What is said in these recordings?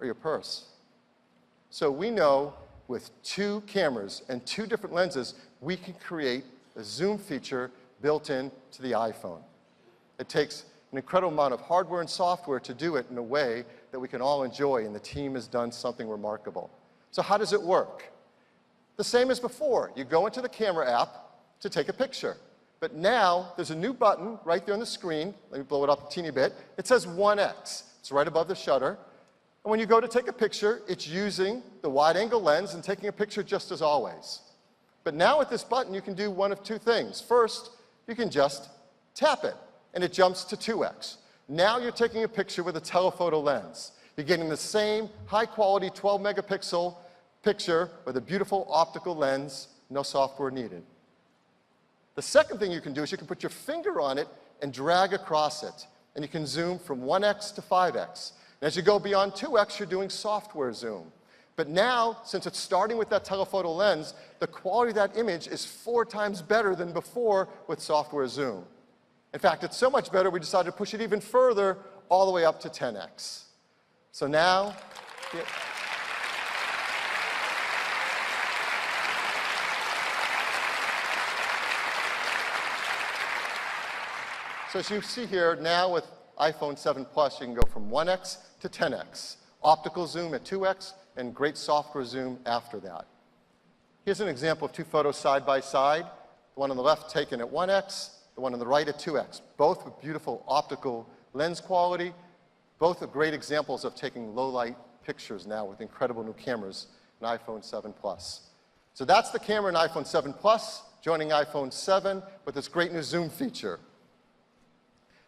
or your purse. So we know with 2 cameras and 2 different lenses, we can create a zoom feature built into the iPhone. It takes an incredible amount of hardware and software to do it in a way that we can all enjoy, and the team has done something remarkable. So how does it work? The same as before. You go into the camera app to take a picture. But now there's a new button right there on the screen. Let me blow it up a teeny bit. It says 1x. It's right above the shutter. And when you go to take a picture, it's using the wide-angle lens and taking a picture just as always. But now with this button, you can do one of 2 things. First, you can just tap it, and it jumps to 2x. Now you're taking a picture with a telephoto lens. You're getting the same high-quality 12-megapixel picture with a beautiful optical lens, no software needed. The second thing you can do is you can put your finger on it and drag across it, and you can zoom from 1x to 5x. And as you go beyond 2x, you're doing software zoom. But now, since it's starting with that telephoto lens, the quality of that image is 4 times better than before with software zoom. In fact, it's so much better, we decided to push it even further, all the way up to 10x. So now, so as you see here, now with iPhone 7 Plus, you can go from 1x to 10x. Optical zoom at 2x, and great software zoom after that. Here's an example of 2 photos side by side. The one on the left taken at 1x, the one on the right at 2x. Both with beautiful optical lens quality. Both are great examples of taking low-light pictures now with incredible new cameras in iPhone 7 Plus. So that's the camera in iPhone 7 Plus, joining iPhone 7 with this great new zoom feature.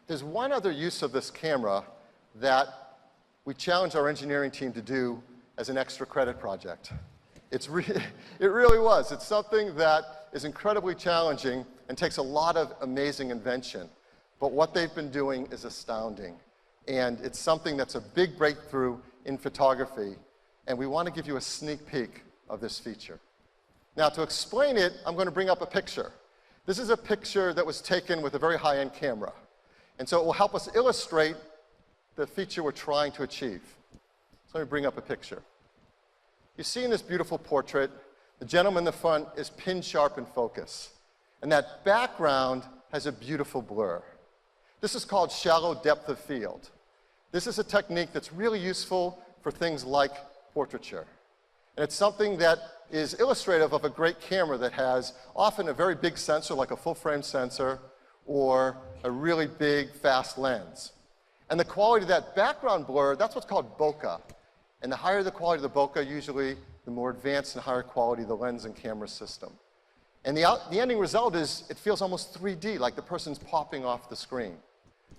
There's one other use of this camera that we challenged our engineering team to do as an extra credit project. It really was. It's something that is incredibly challenging and takes a lot of amazing invention. But what they've been doing is astounding. And it's something that's a big breakthrough in photography. And we want to give you a sneak peek of this feature. Now, to explain it, I'm going to bring up a picture. This is a picture that was taken with a very high-end camera. And so it will help us illustrate the feature we're trying to achieve. So let me bring up a picture. You see in this beautiful portrait, the gentleman in the front is pin sharp in focus. And that background has a beautiful blur. This is called shallow depth of field. This is a technique that's really useful for things like portraiture. And it's something that is illustrative of a great camera that has often a very big sensor, like a full-frame sensor, or a really big, fast lens. And the quality of that background blur, that's what's called bokeh. And the higher the quality of the bokeh, usually the more advanced and higher quality the lens and camera system. And the ending result is it feels almost 3D, like the person's popping off the screen.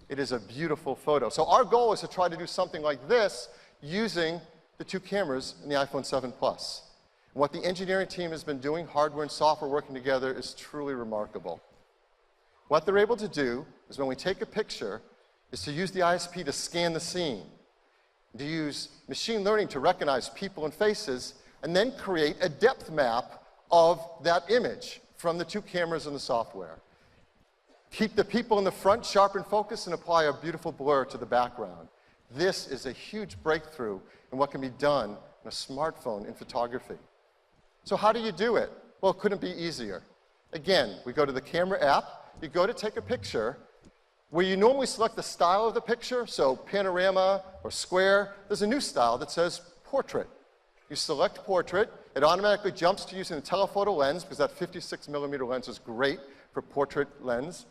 It is a beautiful photo. So our goal is to try to do something like this using the 2 cameras in the iPhone 7 Plus. And what the engineering team has been doing, hardware and software working together, is truly remarkable. What they're able to do is when we take a picture, is to use the ISP to scan the scene, to use machine learning to recognize people and faces, and then create a depth map of that image from the 2 cameras and the software. Keep the people in the front sharp in focus and apply a beautiful blur to the background. This is a huge breakthrough in what can be done on a smartphone in photography. So how do you do it? Well, it couldn't be easier. Again, we go to the camera app, you go to take a picture, where you normally select the style of the picture, so panorama or square, there's a new style that says portrait. You select portrait, it automatically jumps to using the telephoto lens, because that 56mm lens is great for portrait lens.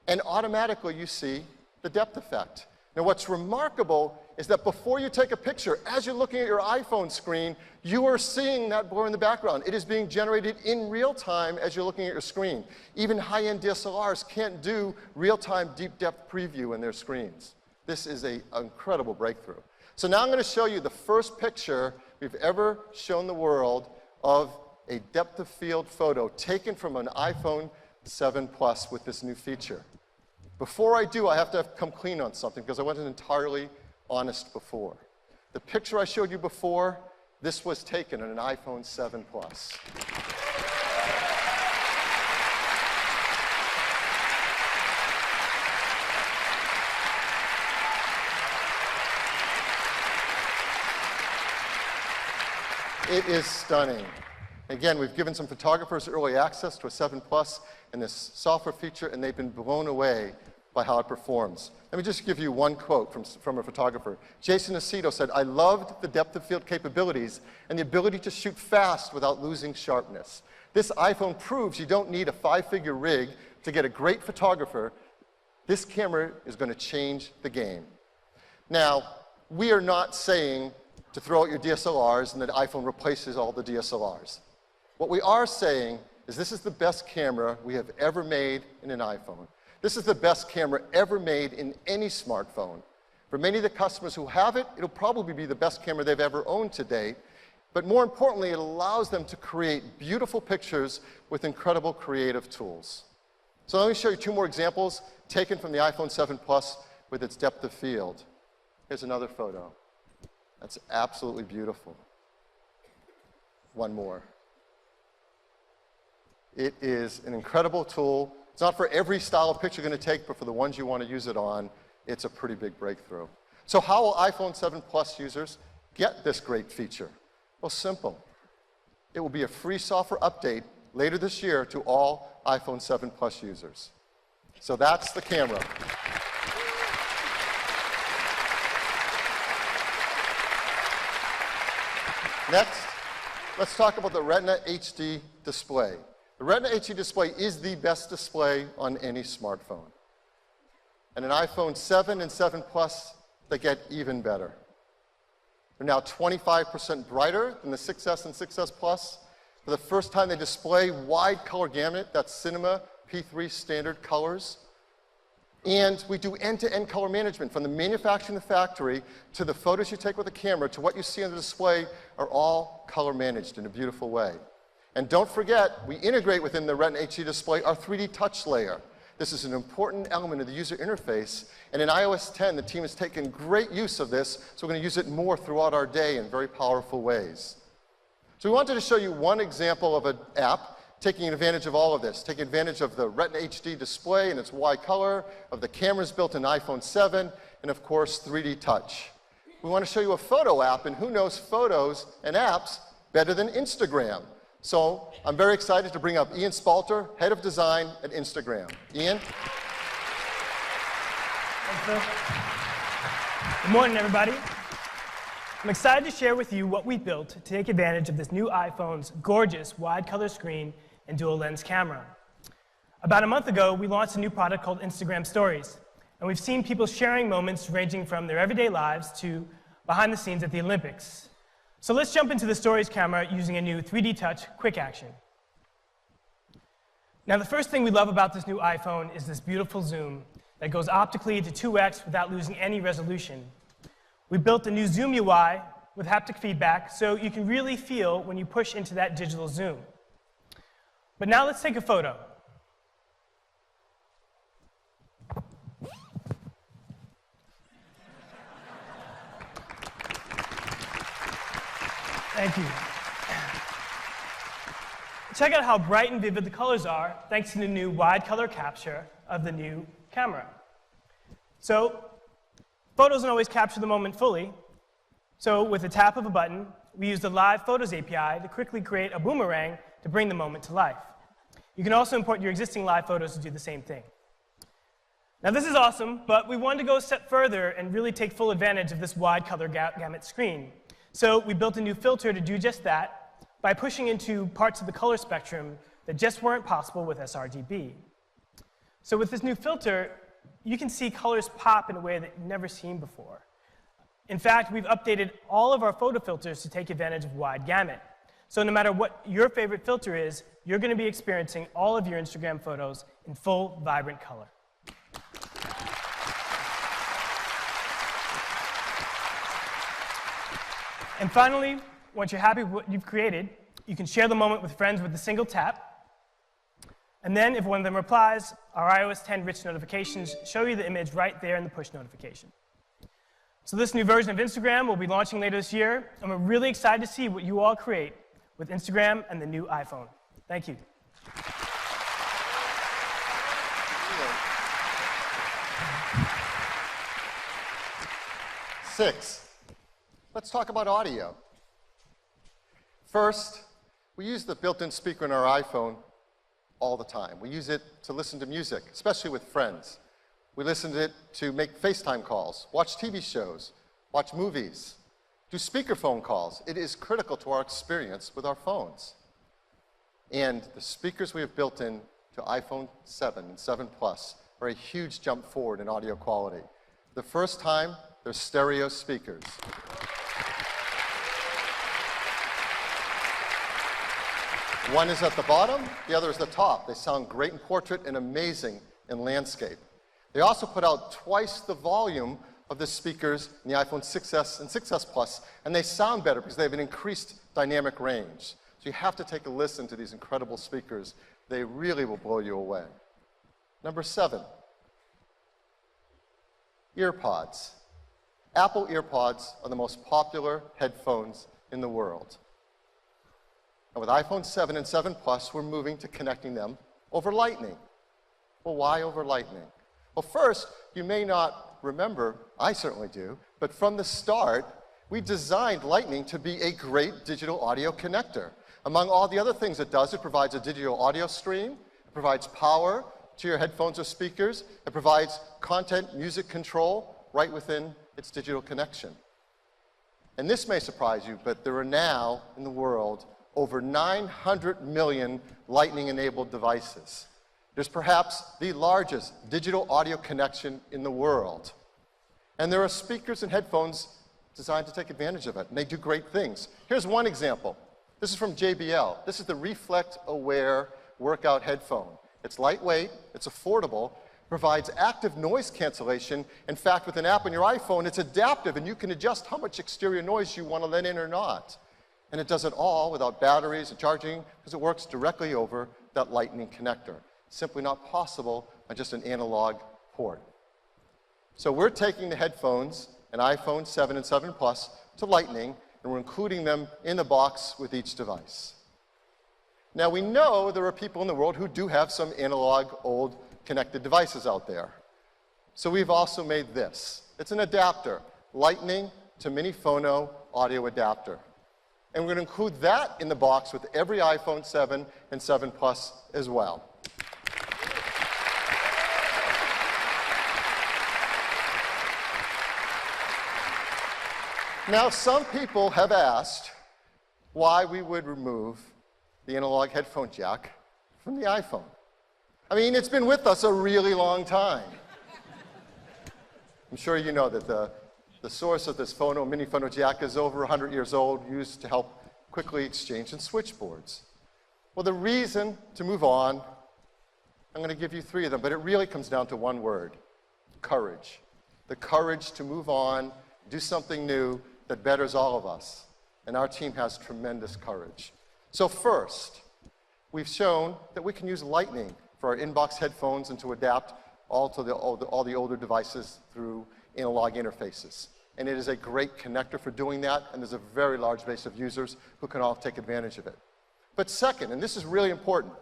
And automatically you see the depth effect. Now what's remarkable is that before you take a picture, as you're looking at your iPhone screen, you are seeing that blur in the background. It is being generated in real time as you're looking at your screen. Even high-end DSLRs can't do real-time deep depth preview in their screens. This is an incredible breakthrough. So now I'm going to show you the first picture we've ever shown the world of a depth of field photo taken from an iPhone 7 Plus with this new feature. Before I do, I have to come clean on something because I wasn't entirely honest before. The picture I showed you before, this was taken on an iPhone 7 Plus. It is stunning. Again, we've given some photographers early access to a 7 Plus and this software feature, and they've been blown away by how it performs. Let me just give you one quote from a photographer. Jason Aceto said, "I loved the depth of field capabilities and the ability to shoot fast without losing sharpness. This iPhone proves you don't need a 5-figure rig to get a great photographer. This camera is going to change the game." Now, we are not saying to throw out your DSLRs and that iPhone replaces all the DSLRs. What we are saying is this is the best camera we have ever made in an iPhone. This is the best camera ever made in any smartphone. For many of the customers who have it, it'll probably be the best camera they've ever owned to date. But more importantly, it allows them to create beautiful pictures with incredible creative tools. So let me show you 2 more examples taken from the iPhone 7 Plus with its depth of field. Here's another photo. That's absolutely beautiful. One more. It is an incredible tool. It's not for every style of picture you're going to take, but for the ones you want to use it on, it's a pretty big breakthrough. So how will iPhone 7 Plus users get this great feature? Well, simple. It will be a free software update later this year to all iPhone 7 Plus users. So that's the camera. Next, let's talk about the Retina HD display. The Retina HD display is the best display on any smartphone. And an iPhone 7 and 7 Plus, they get even better. They're now 25% brighter than the 6S and 6S Plus. For the first time, they display wide color gamut, that's Cinema P3 standard colors. And we do end-to-end color management, from the manufacturing in the factory to the photos you take with the camera to what you see on the display are all color managed in a beautiful way. And don't forget, we integrate within the Retina HD display our 3D touch layer. This is an important element of the user interface, and in iOS 10, the team has taken great use of this, so we're going to use it more throughout our day in very powerful ways. So we wanted to show you one example of an app taking advantage of all of this, taking advantage of the Retina HD display and its wide color, of the cameras built in iPhone 7, and of course, 3D touch. We want to show you a photo app, and who knows photos and apps better than Instagram? So I'm very excited to bring up Ian Spalter, Head of Design at Instagram. Ian? Thanks, Phil. Good morning, everybody. I'm excited to share with you what we built to take advantage of this new iPhone's gorgeous wide color screen and dual lens camera. About a month ago, we launched a new product called Instagram Stories, and we've seen people sharing moments ranging from their everyday lives to behind the scenes at the Olympics. So let's jump into the Stories camera using a new 3D Touch Quick Action. Now, the first thing we love about this new iPhone is this beautiful zoom that goes optically to 2x without losing any resolution. We built a new Zoom UI with haptic feedback so you can really feel when you push into that digital zoom. But now let's take a photo. Thank you. Check out how bright and vivid the colors are thanks to the new wide color capture of the new camera. So, photos don't always capture the moment fully. So with a tap of a button, we use the Live Photos API to quickly create a boomerang to bring the moment to life. You can also import your existing live photos to do the same thing. Now this is awesome, but we wanted to go a step further and really take full advantage of this wide color gamut screen. So we built a new filter to do just that by pushing into parts of the color spectrum that just weren't possible with sRGB. So with this new filter, you can see colors pop in a way that you've never seen before. In fact, we've updated all of our photo filters to take advantage of wide gamut. So no matter what your favorite filter is, you're going to be experiencing all of your Instagram photos in full, vibrant color. And finally, once you're happy with what you've created, you can share the moment with friends with a single tap. And then, if one of them replies, our iOS 10 rich notifications show you the image right there in the push notification. So this new version of Instagram will be launching later this year, and we're really excited to see what you all create with Instagram and the new iPhone. Thank you. 6. Let's talk about audio. First, we use the built-in speaker in our iPhone all the time. We use it to listen to music, especially with friends. We listen to it to make FaceTime calls, watch TV shows, watch movies, do speakerphone calls. It is critical to our experience with our phones. And the speakers we have built in to iPhone 7 and 7 Plus are a huge jump forward in audio quality. The first time, they're stereo speakers. One is at the bottom, the other is at the top. They sound great in portrait and amazing in landscape. They also put out twice the volume of the speakers in the iPhone 6s and 6s Plus, and they sound better because they have an increased dynamic range. So you have to take a listen to these incredible speakers. They really will blow you away. Number 7, earpods. Apple earpods are the most popular headphones in the world. And with iPhone 7 and 7 Plus, we're moving to connecting them over Lightning. Well, why over Lightning? Well, first, you may not remember, I certainly do, but from the start, we designed Lightning to be a great digital audio connector. Among all the other things it does, it provides a digital audio stream, it provides power to your headphones or speakers, it provides content, music control right within its digital connection. And this may surprise you, but there are now in the world over 900 million Lightning-enabled devices. There's perhaps the largest digital audio connection in the world. And there are speakers and headphones designed to take advantage of it, and they do great things. Here's one example. This is from JBL. This is the Reflect Aware workout headphone. It's lightweight, it's affordable, provides active noise cancellation. In fact, with an app on your iPhone, it's adaptive, and you can adjust how much exterior noise you want to let in or not. And it does it all without batteries and charging, because it works directly over that Lightning connector. Simply not possible on just an analog port. So we're taking the headphones, an iPhone 7 and 7 Plus, to Lightning, and we're including them in the box with each device. Now we know there are people in the world who do have some analog, old, connected devices out there. So we've also made this. It's an adapter, Lightning to Mini Phono audio adapter. And we're going to include that in the box with every iPhone 7 and 7 Plus as well. Now, some people have asked why we would remove the analog headphone jack from the iPhone. I mean, it's been with us a really long time. I'm sure you know that the source of this Mini Phono jack is over 100 years old, used to help quickly exchange in switchboards. Well, the reason to move on, I'm going to give you 3 of them, but it really comes down to one word: courage. The courage to move on, do something new that betters all of us. And our team has tremendous courage. So first, we've shown that we can use Lightning for our inbox headphones and to adapt all the older devices through analog interfaces. And it is a great connector for doing that, and there's a very large base of users who can all take advantage of it. But second, and this is really important,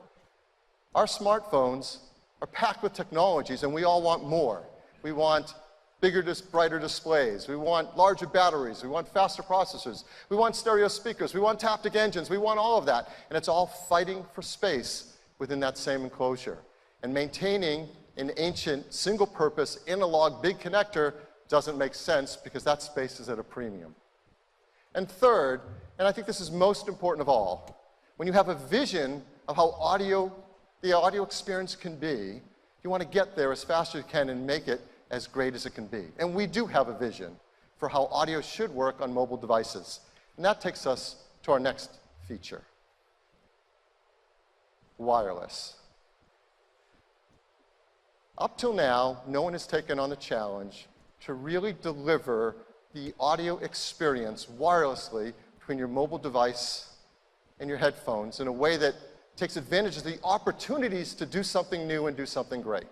our smartphones are packed with technologies, and we all want more. We want bigger, brighter displays. We want larger batteries. We want faster processors. We want stereo speakers. We want taptic engines. We want all of that. And it's all fighting for space within that same enclosure. And maintaining an ancient, single-purpose, analog big connector doesn't make sense because that space is at a premium. And third, and I think this is most important of all, when you have a vision of how the audio experience can be, you want to get there as fast as you can and make it as great as it can be. And we do have a vision for how audio should work on mobile devices. And that takes us to our next feature: wireless. Up till now, no one has taken on the challenge to really deliver the audio experience wirelessly between your mobile device and your headphones in a way that takes advantage of the opportunities to do something new and do something great.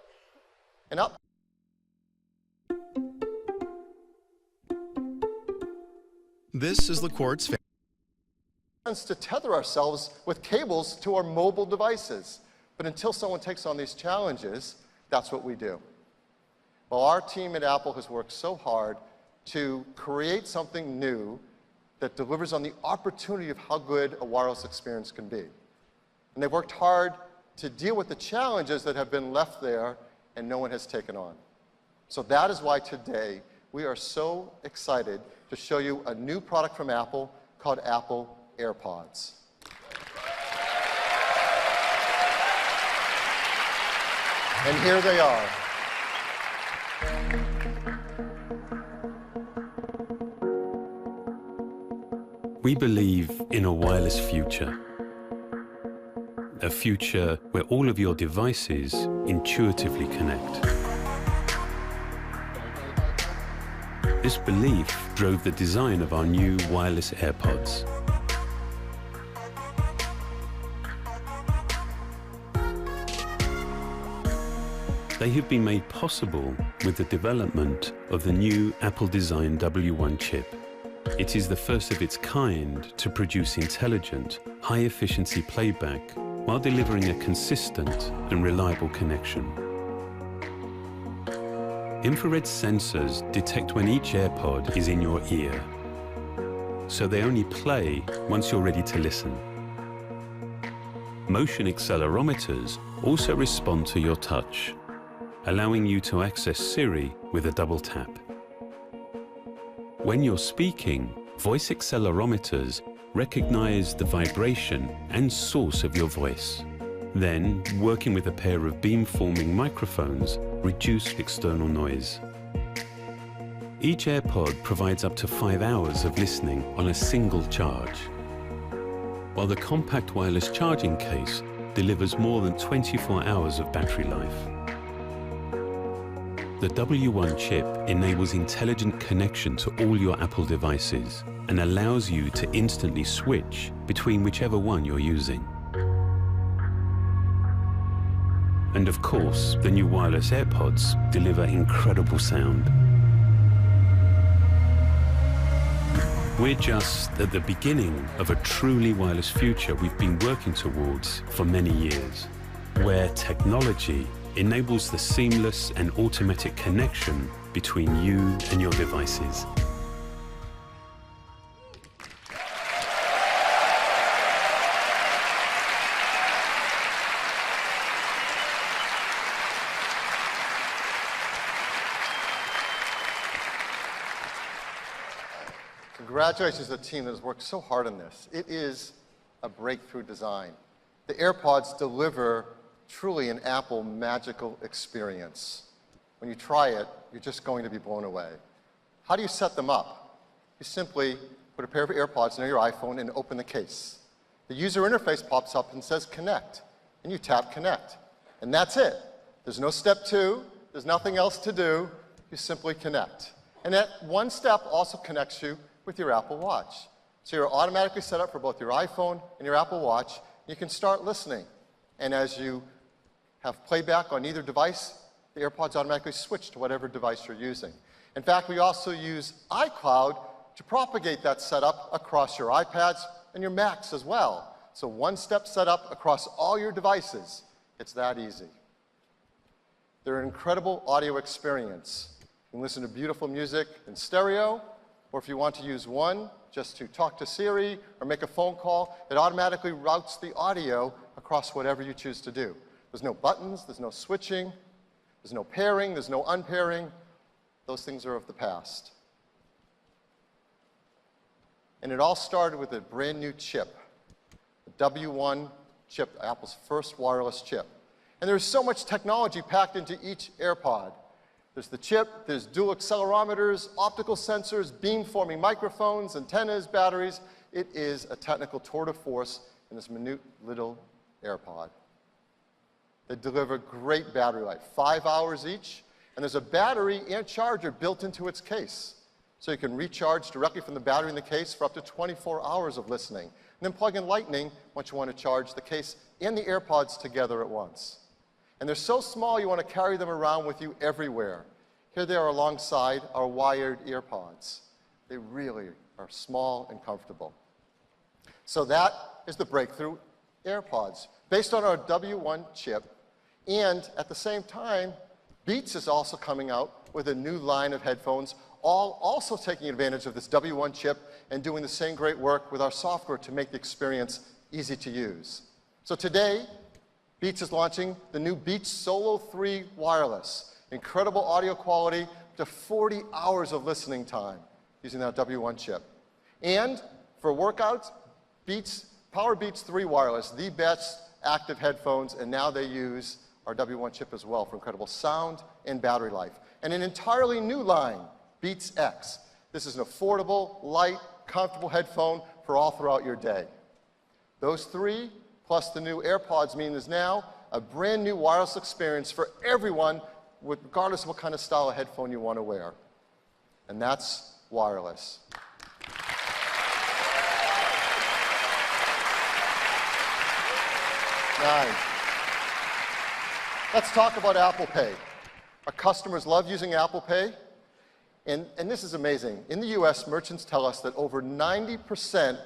And This is LaCourt's to tether ourselves with cables to our mobile devices. But until someone takes on these challenges, that's what we do. Well, our team at Apple has worked so hard to create something new that delivers on the opportunity of how good a wireless experience can be. And they've worked hard to deal with the challenges that have been left there and no one has taken on. So that is why today we are so excited to show you a new product from Apple called Apple AirPods. And here they are. We believe in a wireless future. A future where all of your devices intuitively connect. This belief drove the design of our new wireless AirPods. They have been made possible with the development of the new Apple-designed W1 chip. It is the first of its kind to produce intelligent, high-efficiency playback while delivering a consistent and reliable connection. Infrared sensors detect when each AirPod is in your ear, so they only play once you're ready to listen. Motion accelerometers also respond to your touch, allowing you to access Siri with a double tap. When you're speaking, voice accelerometers recognize the vibration and source of your voice. Then, working with a pair of beamforming microphones, reduce external noise. Each AirPod provides up to 5 hours of listening on a single charge, while the compact wireless charging case delivers more than 24 hours of battery life. The W1 chip enables intelligent connection to all your Apple devices and allows you to instantly switch between whichever one you're using. And of course, the new wireless AirPods deliver incredible sound. We're just at the beginning of a truly wireless future we've been working towards for many years, where technology enables the seamless and automatic connection between you and your devices. Congratulations to the team that has worked so hard on this. It is a breakthrough design. The AirPods deliver truly an Apple magical experience. When you try it, you're just going to be blown away. How do you set them up? You simply put a pair of AirPods near your iPhone and open the case. The user interface pops up and says connect, and you tap connect. And that's it. There's no step 2, there's nothing else to do, you simply connect. And that one step also connects you with your Apple Watch. So you're automatically set up for both your iPhone and your Apple Watch. You can start listening. And as you have playback on either device, the AirPods automatically switch to whatever device you're using. In fact, we also use iCloud to propagate that setup across your iPads and your Macs as well. So one-step setup across all your devices. It's that easy. They're an incredible audio experience. You can listen to beautiful music in stereo, or if you want to use one just to talk to Siri or make a phone call, it automatically routes the audio across whatever you choose to do. There's no buttons, there's no switching, there's no pairing, there's no unpairing. Those things are of the past. And it all started with a brand new chip, the W1 chip, Apple's first wireless chip. And there's so much technology packed into each AirPod. There's the chip, there's dual accelerometers, optical sensors, beamforming microphones, antennas, batteries. It is a technical tour de force in this minute little AirPod. They deliver great battery life, 5 hours each, and there's a battery and charger built into its case. So you can recharge directly from the battery in the case for up to 24 hours of listening, and then plug in Lightning once you want to charge the case and the AirPods together at once. And they're so small you want to carry them around with you everywhere. Here they are alongside our wired AirPods. They really are small and comfortable. So that is the breakthrough AirPods, based on our W1 chip. And at the same time, Beats is also coming out with a new line of headphones, all also taking advantage of this W1 chip and doing the same great work with our software to make the experience easy to use. So today, Beats is launching the new Beats Solo 3 Wireless. Incredible audio quality, up to 40 hours of listening time using that W1 chip. And for workouts, Power Beats 3 Wireless, the best active headphones, and now they use our W1 chip as well for incredible sound and battery life. And an entirely new line, Beats X. This is an affordable, light, comfortable headphone for all throughout your day. Those three, plus the new AirPods, mean there's now a brand new wireless experience for everyone, regardless of what kind of style of headphone you want to wear. And that's wireless. Nine. Let's talk about Apple Pay. Our customers love using Apple Pay, and this is amazing. In the US, merchants tell us that over 90%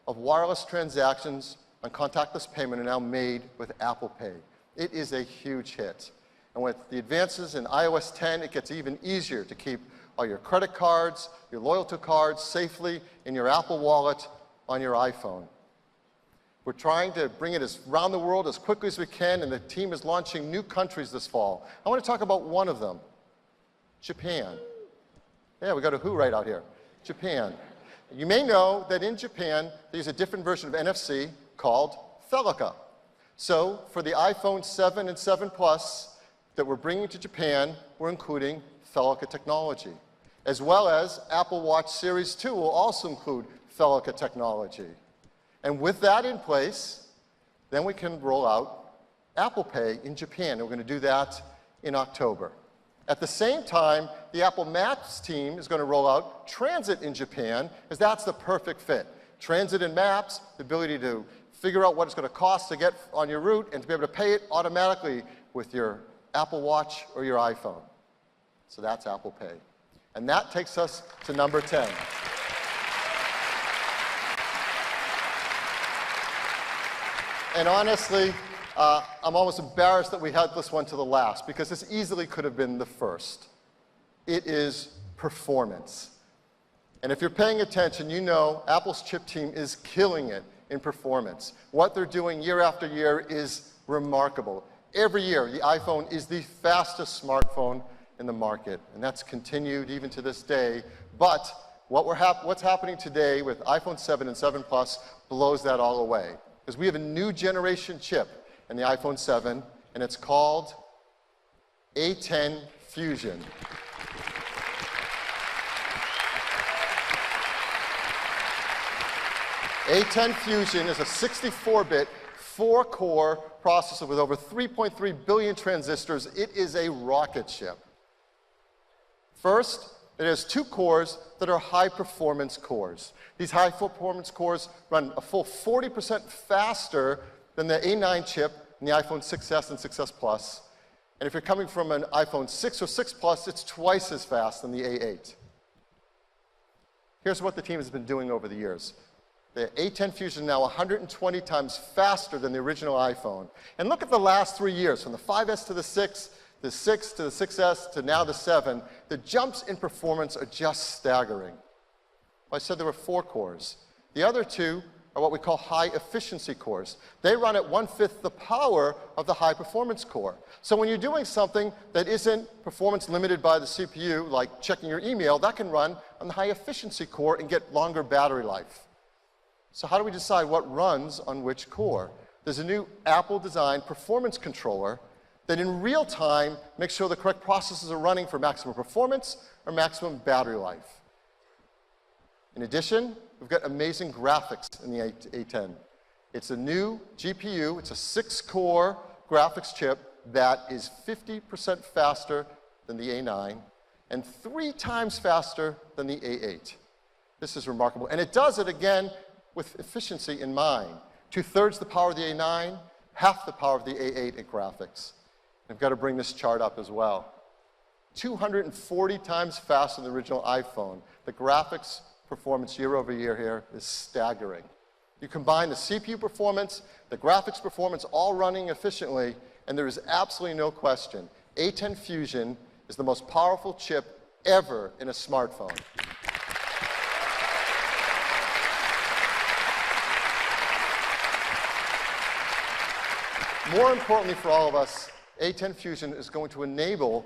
of wireless transactions on contactless payment are now made with Apple Pay. It is a huge hit. And with the advances in iOS 10, it gets even easier to keep all your credit cards, your loyalty cards safely in your Apple Wallet on your iPhone. We're trying to bring it around the world as quickly as we can, and the team is launching new countries this fall. I want to talk about one of them, Japan. Yeah, we got a who right out here. Japan. You may know that in Japan, there's a different version of NFC called Felica. So for the iPhone 7 and 7 Plus that we're bringing to Japan, we're including Felica technology. As well as Apple Watch Series 2 will also include Felica technology. And with that in place, then we can roll out Apple Pay in Japan. And we're going to do that in October. At the same time, the Apple Maps team is going to roll out Transit in Japan, as that's the perfect fit. Transit and Maps, the ability to figure out what it's going to cost to get on your route and to be able to pay it automatically with your Apple Watch or your iPhone. So that's Apple Pay. And that takes us to number 10. And honestly, I'm almost embarrassed that we had this one to the last, because this easily could have been the first. It is performance. And if you're paying attention, you know Apple's chip team is killing it in performance. What they're doing year after year is remarkable. Every year, the iPhone is the fastest smartphone in the market, and that's continued even to this day. But what's happening today with iPhone 7 and 7 Plus blows that all away, because we have a new generation chip in the iPhone 7, and it's called A10 Fusion. A10 Fusion is a 64-bit, 4-core processor with over 3.3 billion transistors. It is a rocket ship. First, it has 2 cores that are high-performance cores. These high-performance cores run a full 40% faster than the A9 chip in the iPhone 6s and 6s Plus. And if you're coming from an iPhone 6 or 6 Plus, it's twice as fast than the A8. Here's what the team has been doing over the years. The A10 Fusion is now 120 times faster than the original iPhone. And look at the last 3 years, from the 5S to the 6, the 6 to the 6S to now the 7. The jumps in performance are just staggering. Well, I said there were 4 cores. The other 2 are what we call high-efficiency cores. They run at 1/5 the power of the high-performance core. So when you're doing something that isn't performance limited by the CPU, like checking your email, that can run on the high-efficiency core and get longer battery life. So how do we decide what runs on which core? There's a new Apple-designed performance controller that in real time makes sure the correct processes are running for maximum performance or maximum battery life. In addition, we've got amazing graphics in the A10. It's a new GPU. It's a 6-core graphics chip that is 50% faster than the A9 and 3 times faster than the A8. This is remarkable. And it does it, again, with efficiency in mind. 2/3 the power of the A9, half the power of the A8 in graphics. I've got to bring this chart up as well. 240 times faster than the original iPhone. The graphics performance year over year here is staggering. You combine the CPU performance, the graphics performance, all running efficiently, and there is absolutely no question. A10 Fusion is the most powerful chip ever in a smartphone. More importantly for all of us, A10 Fusion is going to enable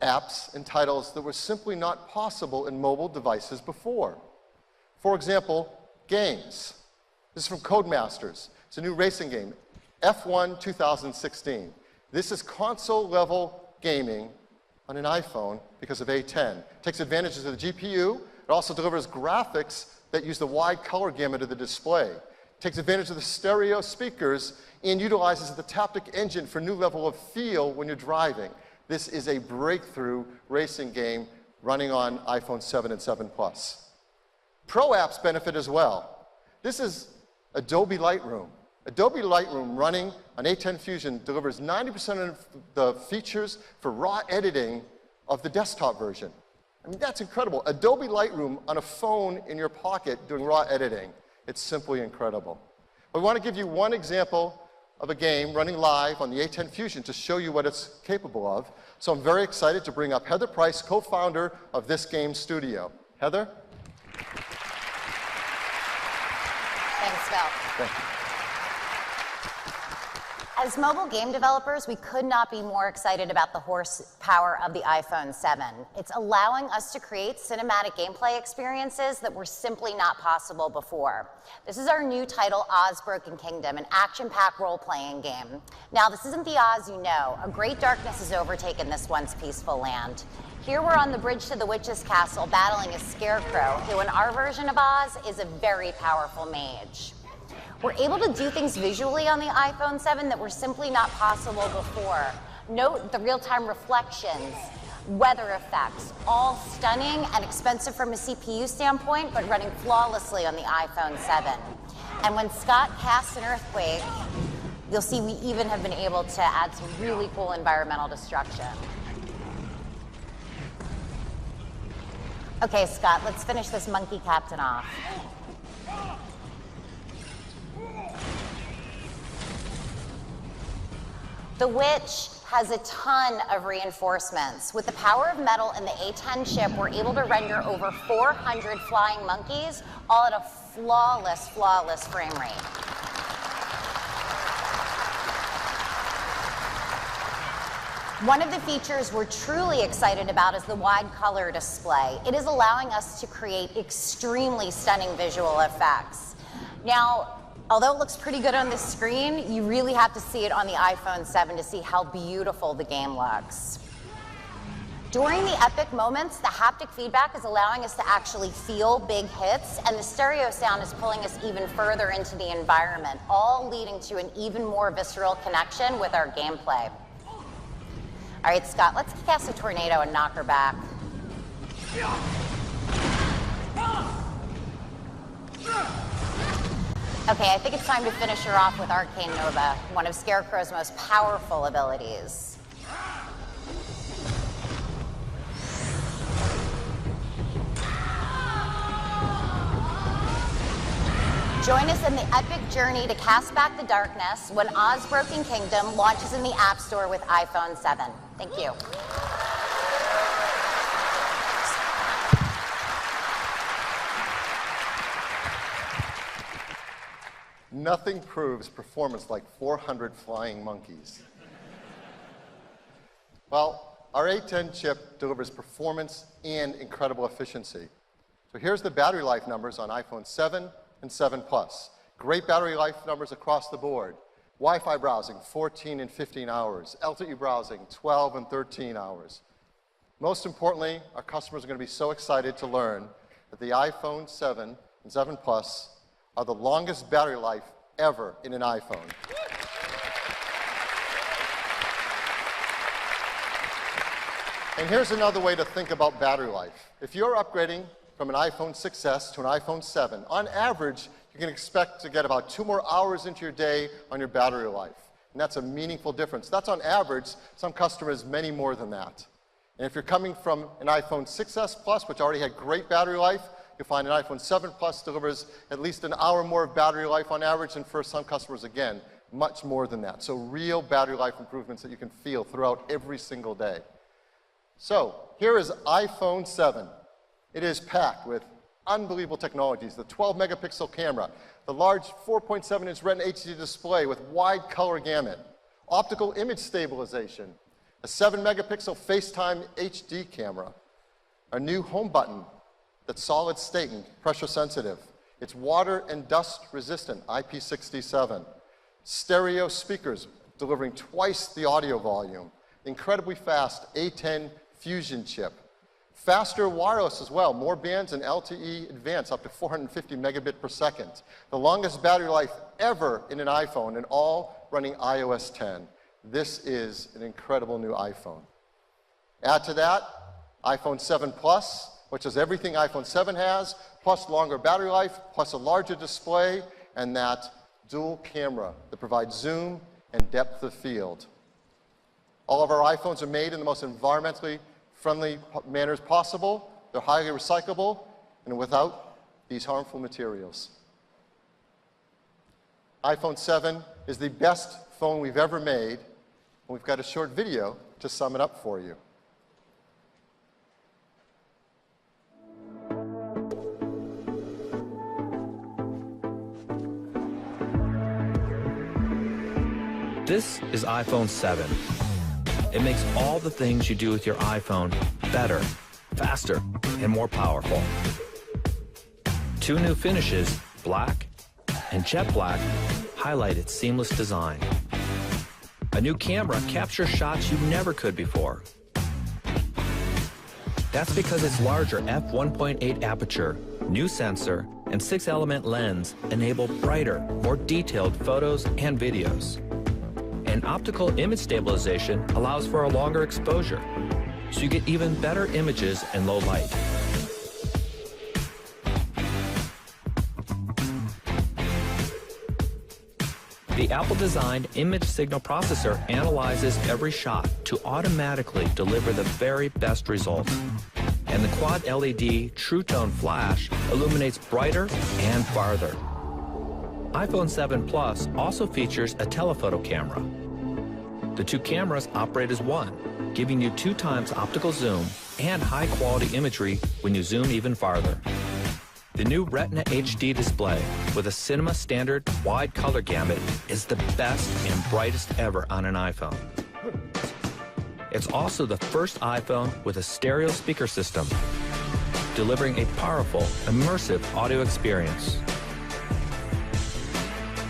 apps and titles that were simply not possible in mobile devices before. For example, games. This is from Codemasters. It's a new racing game, F1 2016. This is console-level gaming on an iPhone because of A10. It takes advantages of the GPU. It also delivers graphics that use the wide color gamut of the display. It takes advantage of the stereo speakers and utilizes the Taptic engine for a new level of feel when you're driving. This is a breakthrough racing game running on iPhone 7 and 7 Plus. Pro apps benefit as well. This is Adobe Lightroom. Adobe Lightroom running on A10 Fusion delivers 90% of the features for raw editing of the desktop version. I mean, that's incredible. Adobe Lightroom on a phone in your pocket doing raw editing. It's simply incredible. We want to give you one example of a game running live on the A10 Fusion to show you what it's capable of. So I'm very excited to bring up Heather Price, co-founder of this game studio. Heather? Thanks, Phil. Thank you. As mobile game developers, we could not be more excited about the horsepower of the iPhone 7. It's allowing us to create cinematic gameplay experiences that were simply not possible before. This is our new title, Oz Broken Kingdom, an action-packed role-playing game. Now, this isn't the Oz you know. A great darkness has overtaken this once peaceful land. Here we're on the bridge to the witch's castle battling a scarecrow, who in our version of Oz is a very powerful mage. We're able to do things visually on the iPhone 7 that were simply not possible before. Note the real-time reflections, weather effects, all stunning and expensive from a CPU standpoint, but running flawlessly on the iPhone 7. And when Scott casts an earthquake, you'll see we even have been able to add some really cool environmental destruction. Okay, Scott, let's finish this monkey captain off. The Witch has a ton of reinforcements. With the power of metal and the A10 chip, we're able to render over 400 flying monkeys, all at a flawless, flawless frame rate. One of the features we're truly excited about is the wide color display. It is allowing us to create extremely stunning visual effects. Now, although it looks pretty good on the screen, you really have to see it on the iPhone 7 to see how beautiful the game looks. During the epic moments, the haptic feedback is allowing us to actually feel big hits, and the stereo sound is pulling us even further into the environment, all leading to an even more visceral connection with our gameplay. All right, Scott, let's cast a tornado and knock her back. Okay, I think it's time to finish her off with Arcane Nova, one of Scarecrow's most powerful abilities. Join us in the epic journey to cast back the darkness when Oz Broken Kingdom launches in the App Store with iPhone 7. Thank you. Nothing proves performance like 400 flying monkeys. Well, our A10 chip delivers performance and incredible efficiency. So here's the battery life numbers on iPhone 7 and 7 Plus. Great battery life numbers across the board. Wi-Fi browsing, 14 and 15 hours. LTE browsing, 12 and 13 hours. Most importantly, our customers are going to be so excited to learn that the iPhone 7 and 7 Plus are the longest battery life ever in an iPhone. And here's another way to think about battery life. If you're upgrading from an iPhone 6S to an iPhone 7, on average, you can expect to get about 2 more hours into your day on your battery life. And that's a meaningful difference. That's on average. Some customers, many more than that. And if you're coming from an iPhone 6S Plus, which already had great battery life, you'll find an iPhone 7 Plus delivers at least an hour more of battery life on average, and for some customers, again, much more than that. So real battery life improvements that you can feel throughout every single day. So here is iPhone 7. It is packed with unbelievable technologies. The 12-megapixel camera, the large 4.7-inch Retina HD display with wide color gamut, optical image stabilization, a 7-megapixel FaceTime HD camera, a new home button that's solid state and pressure sensitive. It's water and dust resistant, IP67. Stereo speakers delivering twice the audio volume. Incredibly fast A10 Fusion chip. Faster wireless as well, more bands and LTE Advanced up to 450 megabit per second. The longest battery life ever in an iPhone, and all running iOS 10. This is an incredible new iPhone. Add to that iPhone 7 Plus, which is everything iPhone 7 has, plus longer battery life, plus a larger display, and that dual camera that provides zoom and depth of field. All of our iPhones are made in the most environmentally friendly manners possible. They're highly recyclable and without these harmful materials. iPhone 7 is the best phone we've ever made, and we've got a short video to sum it up for you. This is iPhone 7. It makes all the things you do with your iPhone better, faster, and more powerful. Two new finishes, black and jet black, highlight its seamless design. A new camera captures shots you never could before. That's because its larger f1.8 aperture, new sensor, and 6-element lens enable brighter, more detailed photos and videos. And optical image stabilization allows for a longer exposure, so you get even better images in low light. The Apple-designed image signal processor analyzes every shot to automatically deliver the very best results. And the quad LED True Tone flash illuminates brighter and farther. iPhone 7 Plus also features a telephoto camera. The two cameras operate as one, giving you 2 times optical zoom and high-quality imagery when you zoom even farther. The new Retina HD display with a cinema standard wide color gamut is the best and brightest ever on an iPhone. It's also the first iPhone with a stereo speaker system, delivering a powerful, immersive audio experience.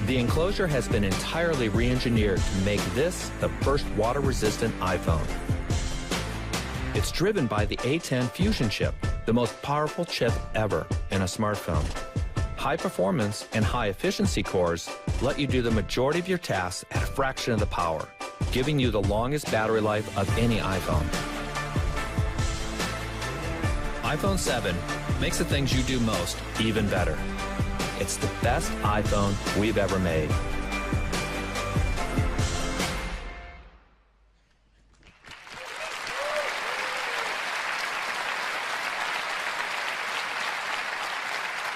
The enclosure has been entirely re-engineered to make this the first water-resistant iPhone. It's driven by the A10 Fusion chip, the most powerful chip ever in a smartphone. High performance and high efficiency cores let you do the majority of your tasks at a fraction of the power, giving you the longest battery life of any iPhone. iPhone 7 makes the things you do most even better. It's the best iPhone we've ever made.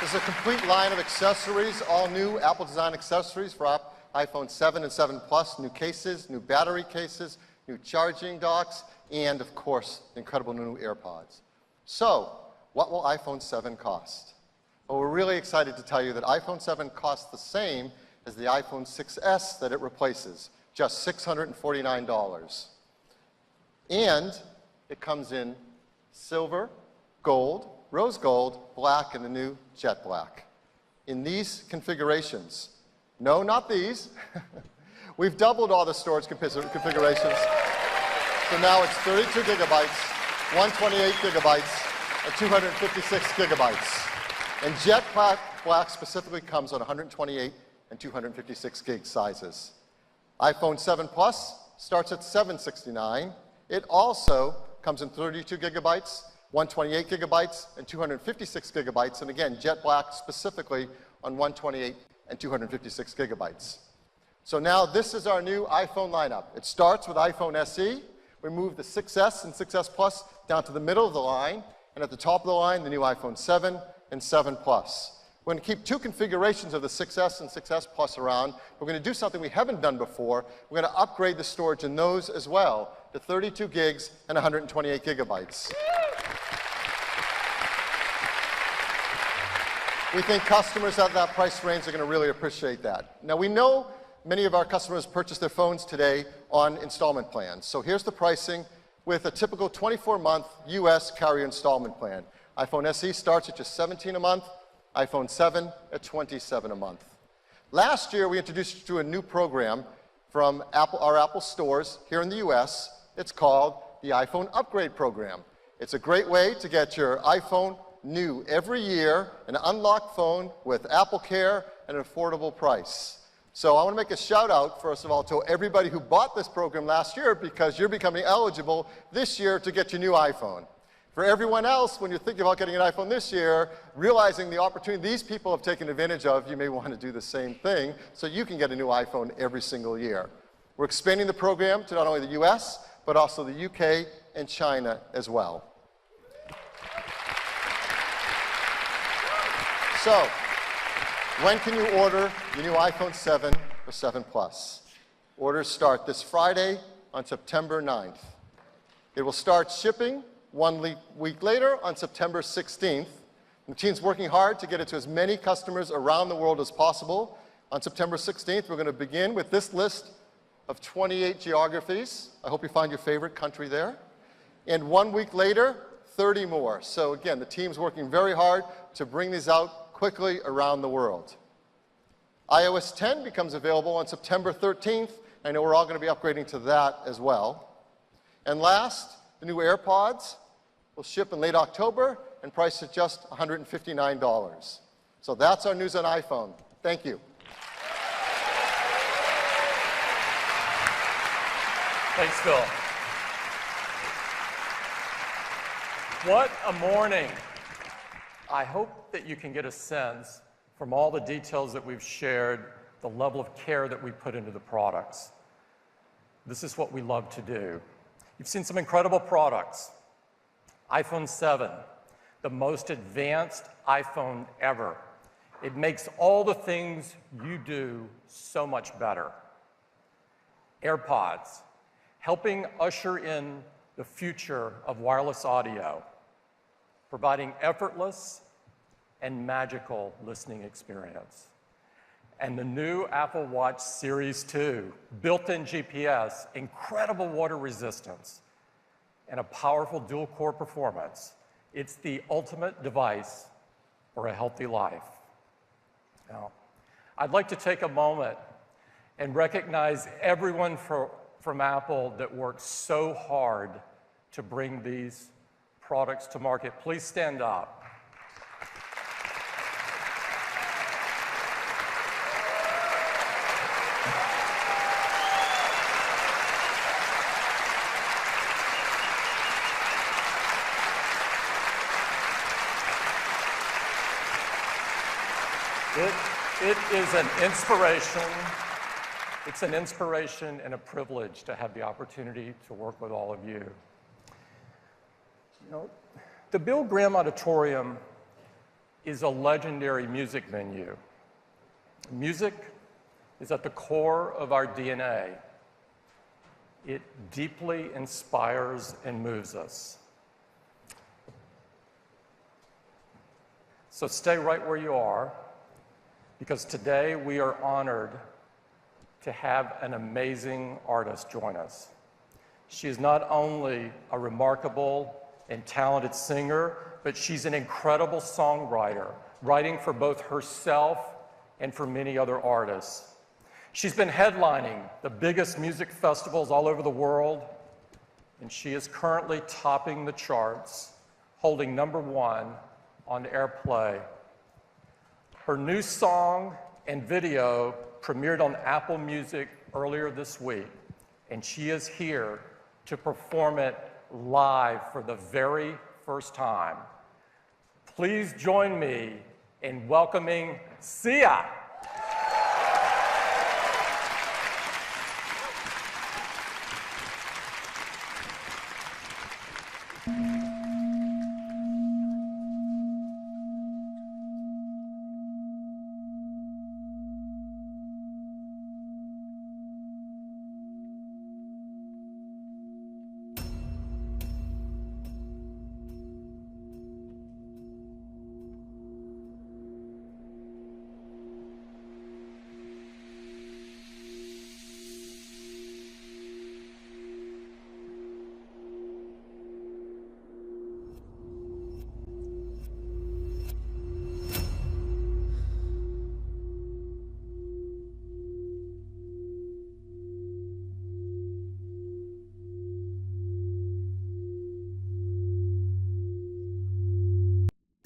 This is a complete line of accessories, all new Apple design accessories for iPhone 7 and 7 Plus, new cases, new battery cases, new charging docks, and of course, incredible new AirPods. So, what will iPhone 7 cost? Well, we're really excited to tell you that iPhone 7 costs the same as the iPhone 6S that it replaces, just $649. And it comes in silver, gold, rose gold, black, and the new jet black. In these configurations, no, not these, we've doubled all the storage configurations. So now it's 32 gigabytes, 128 gigabytes, and 256 gigabytes. And jet black specifically comes on 128 and 256 gig sizes. iPhone 7 Plus starts at $769. It also comes in 32 gigabytes, 128 gigabytes, and 256 gigabytes. And again, jet black specifically on 128 and 256 gigabytes. So now this is our new iPhone lineup. It starts with iPhone SE. We move the 6S and 6S Plus down to the middle of the line. And at the top of the line, the new iPhone 7 and 7 Plus. We're going to keep 2 configurations of the 6S and 6S Plus around. We're going to do something we haven't done before. We're going to upgrade the storage in those as well to 32 gigs and 128 gigabytes. We think customers at that price range are going to really appreciate that. Now, we know many of our customers purchase their phones today on installment plans. So here's the pricing with a typical 24-month US carrier installment plan. iPhone SE starts at just $17 a month, iPhone 7 at $27 a month. Last year, we introduced you to a new program from our Apple stores here in the US. It's called the iPhone Upgrade Program. It's a great way to get your iPhone new every year, an unlocked phone with Apple Care at an affordable price. So I want to make a shout out, first of all, to everybody who bought this program last year, because you're becoming eligible this year to get your new iPhone. For everyone else, when you're thinking about getting an iPhone this year, realizing the opportunity these people have taken advantage of, you may want to do the same thing so you can get a new iPhone every single year. We're expanding the program to not only the US, but also the UK and China as well. So, when can you order your new iPhone 7 or 7 Plus? Orders start this Friday on September 9th. It will start shipping 1 week later on September 16th. The team's working hard to get it to as many customers around the world as possible. On September 16th, we're going to begin with this list of 28 geographies. I hope you find your favorite country there. And 1 week later, 30 more. So again, the team's working very hard to bring these out quickly around the world. iOS 10 becomes available on September 13th. I know we're all going to be upgrading to that as well. And last, the new AirPods will ship in late October and priced at just $159. So that's our news on iPhone. Thank you. Thanks, Phil. What a morning. I hope that you can get a sense from all the details that we've shared, the level of care that we put into the products. This is what we love to do. You've seen some incredible products. iPhone 7, the most advanced iPhone ever. It makes all the things you do so much better. AirPods, helping usher in the future of wireless audio, providing effortless and magical listening experience. And the new Apple Watch Series 2, built-in GPS, incredible water resistance, and a powerful dual-core performance. It's the ultimate device for a healthy life. Now, I'd like to take a moment and recognize everyone from Apple that worked so hard to bring these products to market. Please stand up. It is an inspiration. It's an inspiration and a privilege to have the opportunity to work with all of you. You know, the Bill Graham Auditorium is a legendary music venue. Music is at the core of our DNA. It deeply inspires and moves us. So stay right where you are, because today we are honored to have an amazing artist join us. She is not only a remarkable and talented singer, but she's an incredible songwriter, writing for both herself and for many other artists. She's been headlining the biggest music festivals all over the world, and she is currently topping the charts, holding #1 on Airplay. Her new song and video premiered on Apple Music earlier this week, and she is here to perform it live for the very first time. Please join me in welcoming Sia.